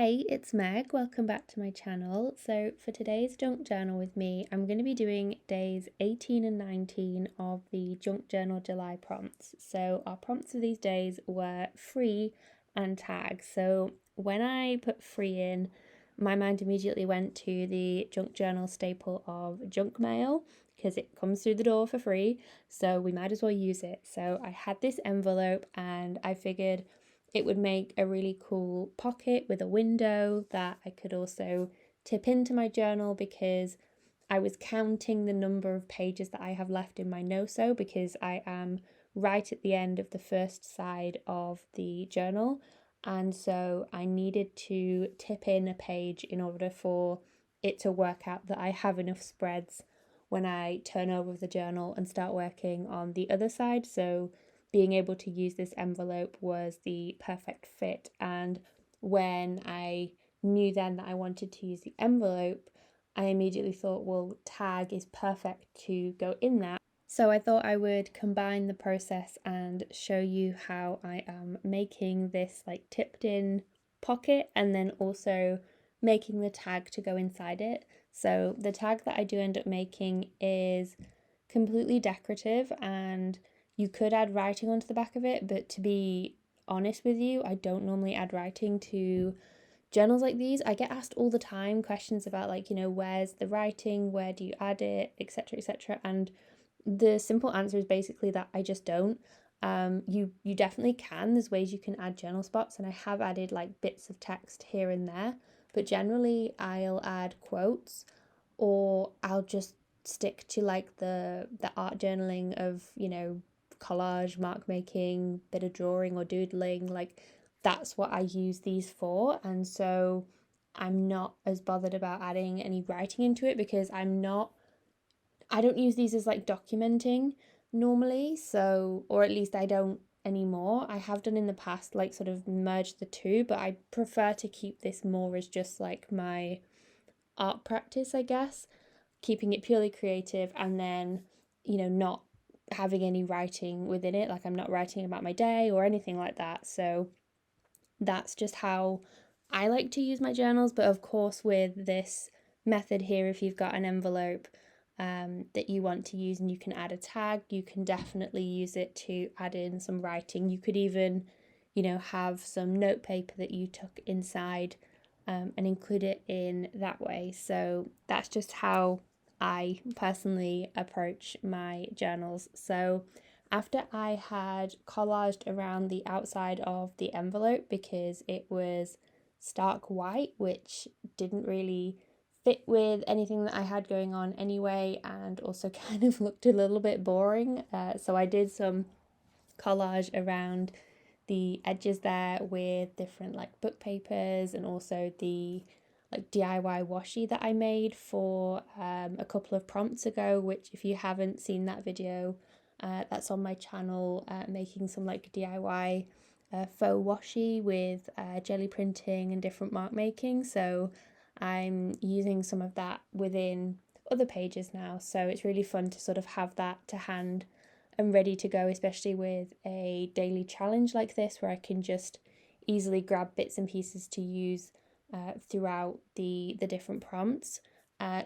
Hey, it's Meg. Welcome back to my channel. So for today's junk journal with me, I'm going to be doing days 18 and 19 of the junk journal July prompts. So our prompts for these days were free and tag. So when I put free in, my mind immediately went to the junk journal staple of junk mail because it comes through the door for free. So we might as well use it. So I had this envelope and I figured it would make a really cool pocket with a window that I could also tip into my journal because I was counting the number of pages that I have left in my no-so because I am right at the end of the first side of the journal, and so I needed to tip in a page in order for it to work out that I have enough spreads when I turn over the journal and start working on the other side. So being able to use this envelope was the perfect fit. And when I knew then that I wanted to use the envelope, I immediately thought, well, tag is perfect to go in that. So I thought I would combine the process and show you how I am making this like tipped in pocket and then also making the tag to go inside it. So the tag that I do end up making is completely decorative, and you could add writing onto the back of it, but to be honest with you, I don't normally add writing to journals like these. I get asked all the time questions about, like, where's the writing, where do you add it, etc., etc. And the simple answer is basically that I just don't. You definitely can. There's ways you can add journal spots, and I have added like bits of text here and there, but generally I'll add quotes, or I'll just stick to like the art journaling of, collage, mark making, bit of drawing or doodling. Like that's what I use these for. And so I'm not as bothered about adding any writing into it because I don't use these as like documenting normally. So, or at least I don't anymore. I have done in the past, like sort of merge the two, but I prefer to keep this more as just like my art practice, I guess, keeping it purely creative, and then, not having any writing within it. Like I'm not writing about my day or anything like that. So that's just how I like to use my journals. But of course, with this method here, if you've got an envelope that you want to use and you can add a tag, you can definitely use it to add in some writing. You could even, have some note paper that you tuck inside and include it in that way. So that's just how I personally approach my journals. So after I had collaged around the outside of the envelope because it was stark white, which didn't really fit with anything that I had going on anyway, and also kind of looked a little bit boring. So I did some collage around the edges there with different like book papers, and also the like DIY washi that I made for a couple of prompts ago, which if you haven't seen that video, that's on my channel, making some like DIY faux washi with jelly printing and different mark making. So I'm using some of that within other pages now, so it's really fun to sort of have that to hand and ready to go, especially with a daily challenge like this where I can just easily grab bits and pieces to use throughout the different prompts.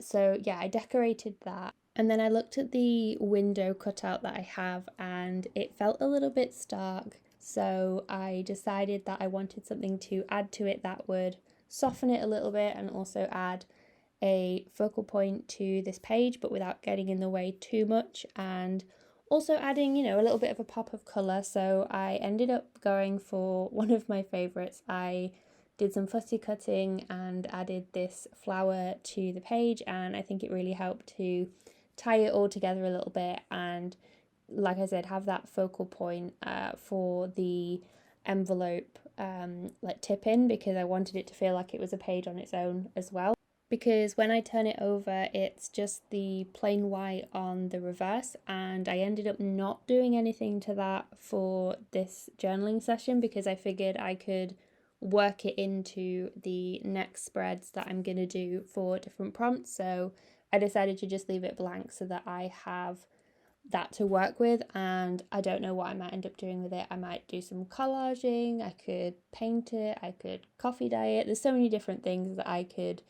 So yeah, I decorated that. And then I looked at the window cutout that I have and it felt a little bit stark. So I decided that I wanted something to add to it that would soften it a little bit and also add a focal point to this page, but without getting in the way too much, and also adding, a little bit of a pop of colour. So I ended up going for one of my favourites. I did some fussy cutting and added this flower to the page, and I think it really helped to tie it all together a little bit, and like I said, have that focal point for the envelope like tip in, because I wanted it to feel like it was a page on its own as well. Because when I turn it over, it's just the plain white on the reverse, and I ended up not doing anything to that for this journaling session because I figured I could work it into the next spreads that I'm going to do for different prompts. So I decided to just leave it blank so that I have that to work with, and I don't know what I might end up doing with it. I might do some collaging, I could paint it, I could coffee dye it. There's so many different things that I could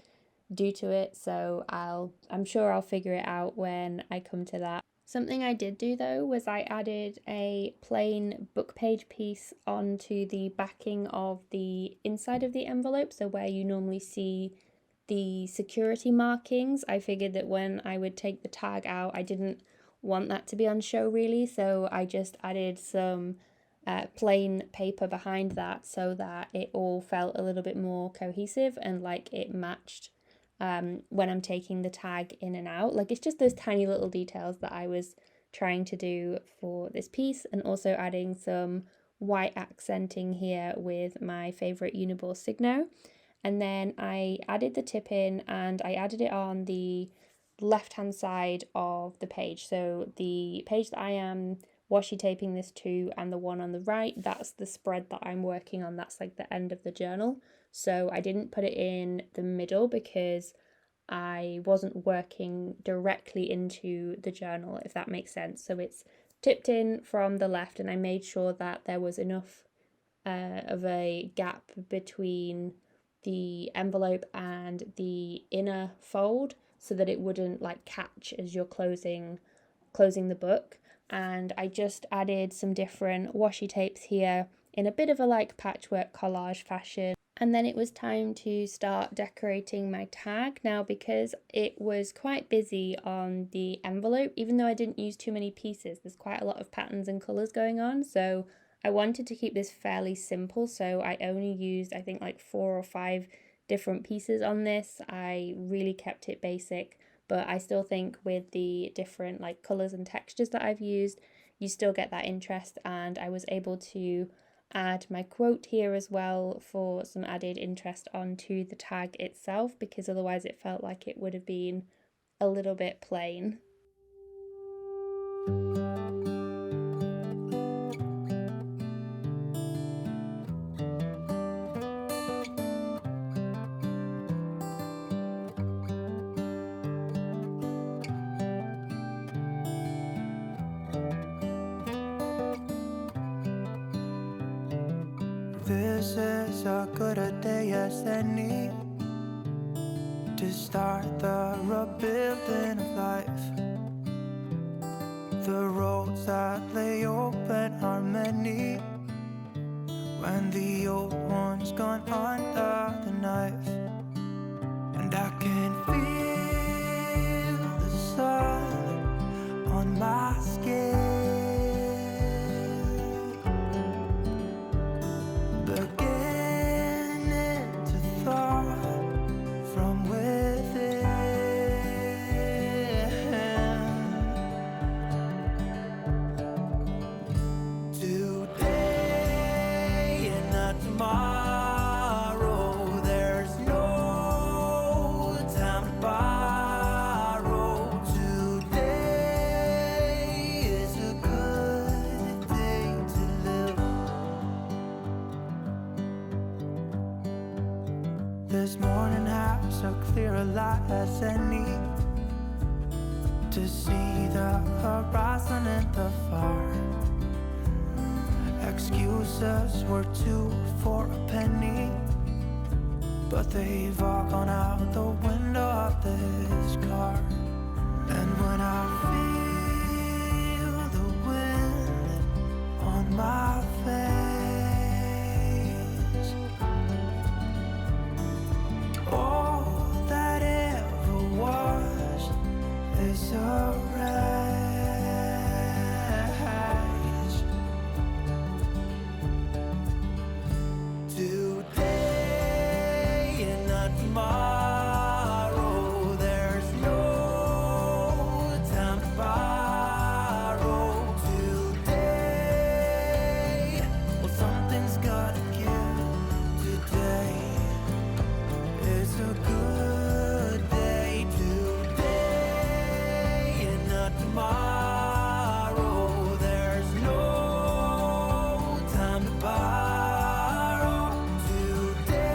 do to it, so I'm sure I'll figure it out when I come to that. Something I did do though was I added a plain book page piece onto the backing of the inside of the envelope, so where you normally see the security markings. I figured that when I would take the tag out, I didn't want that to be on show really, so I just added some plain paper behind that so that it all felt a little bit more cohesive and like it matched when I'm taking the tag in and out. Like, it's just those tiny little details that I was trying to do for this piece, and also adding some white accenting here with my favorite Uniball Signo. And then I added the tip in, and I added it on the left hand side of the page. So the page that I am washi taping this to and the one on the right, that's the spread that I'm working on. That's like the end of the journal. So I didn't put it in the middle because I wasn't working directly into the journal, if that makes sense. So it's tipped in from the left, and I made sure that there was enough of a gap between the envelope and the inner fold so that it wouldn't like catch as you're closing the book. And I just added some different washi tapes here in a bit of a like patchwork collage fashion. And then it was time to start decorating my tag. Now, because it was quite busy on the envelope, even though I didn't use too many pieces, there's quite a lot of patterns and colours going on, so I wanted to keep this fairly simple, so I only used, I think, like 4 or 5 different pieces on this. I really kept it basic, but I still think with the different like colours and textures that I've used, you still get that interest. And I was able to add my quote here as well for some added interest onto the tag itself, because otherwise it felt like it would have been a little bit plain. This is as good a day as any to start the rebuilding of life. The roads that lay open are many when the old one's gone under the knife. And I can feel the sun on my skin, this morning has so clear a light as any to see the horizon in the far. Excuses were 2 for a penny, but they've all gone out the window of this car. And when I feel the wind on my face, all that ever was is a rise. Today and not tomorrow, there's no time to borrow. Today, well, something's gotta give. Today is a good day. Today and not tomorrow, there's no time to borrow. Today,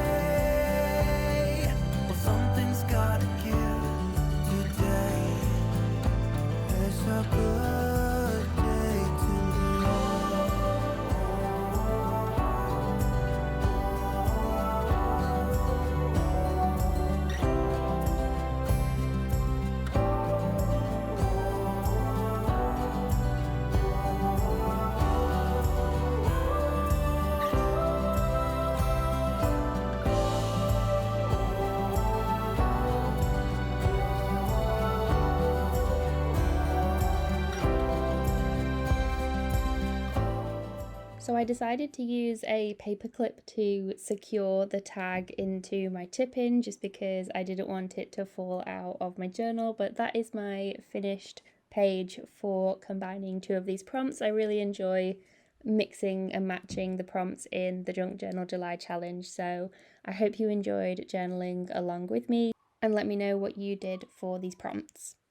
So I decided to use a paper clip to secure the tag into my tip-in just because I didn't want it to fall out of my journal, but that is my finished page for combining two of these prompts. I really enjoy mixing and matching the prompts in the Junk Journal July challenge, so I hope you enjoyed journaling along with me and let me know what you did for these prompts.